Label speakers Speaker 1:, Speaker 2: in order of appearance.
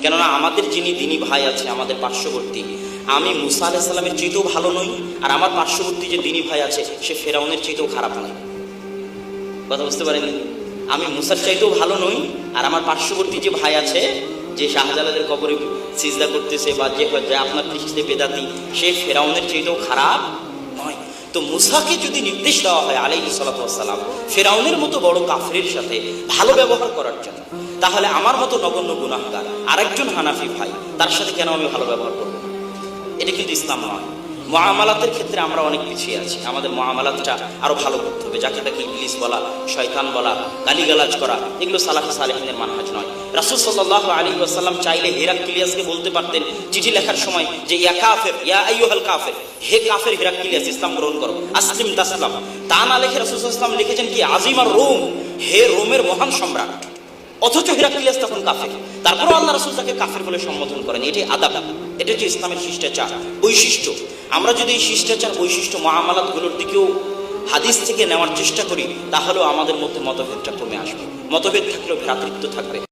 Speaker 1: কেননা আমাদের যিনি দিনী ভাই আছে আমাদের পার্শ্ববর্তী, আমি মুসা আলাইহিস সালামের চাইতেও ভালো নই, আর আমার পার্শ্ববর্তী যে দিনী ভাই আছে সে ফেরাউনের চাইতেও খারাপ নয়। কথা বুঝতে পারেননি? আমি মুসার চাইতেও ভালো নই, আর আমার পার্শ্ববর্তী যে ভাই আছে, যে শাহজালালের কবরে সিজদা করতেছে বা যে আপনার দৃষ্টিতে বেদাতি, সে ফেরাউনের চাইতেও খারাপ নয়। তো মুসাকে যদি নির্দেশ দেওয়া হয় আলাইহিস সালাতু ওয়াস সালাম ফেরাউনের মতো বড় কাফিরের সাথে ভালো ব্যবহার করার জন্য, তাহলে আমার মতো নগণ্য গুনাহগার আরেকজন হানাফি ভাই, তার সাথে কেন আমি ভালো ব্যবহার করব? এটা কিন্তু ইসলাম নয়। মুআমালাতের ক্ষেত্রে আমরা অনেক পিছিয়ে আছি, আমাদের মুআমালাতটা আরো ভালো করতে হবে। যাকে তাকে ইবলিস বলা, শয়তান বলা, গালিগালাজ করা, এগুলো সালাফে সালেহিনের মানহাজ নয়। রাসূল সাল্লাল্লাহু আলাইহি ওয়াসাল্লাম চাইলে হিরাক্লিয়াসকে বলতে পারতেন চিঠি লেখার সময় যে ইয়া কাফির, ইয়া আইয়ুহাল কাফির, হে কাফের হিরাক্লিয়াস, ইসলাম গ্রহণ করো, আসলিম তাসলাম। তা না লিখে রাসূল সাল্লাল্লাহু আলাইহি ওয়াসাল্লাম লিখেছেন কি আজিমার রোম, হে রোমের মহান সম্রাট। অথচ হিরাক্লিয়াস তখন কাফের, তারপরও আল্লাহ রাসূল তাকে কাফের বলে সম্বোধন করেন। এটাই আদাব, এটা হচ্ছে ইসলামের শিষ্টাচার বৈশিষ্ট্য। আমরা যদি এই শিষ্টাচার বৈশিষ্ট্য মুআমালাতগুলোর দিকেও হাদিস থেকে নেওয়ার চেষ্টা করি, তাহলেও আমাদের মধ্যে মতভেদটা কমে আসবে। মতভেদ থাকলেও ভ্রাতৃত্ব থাকবে।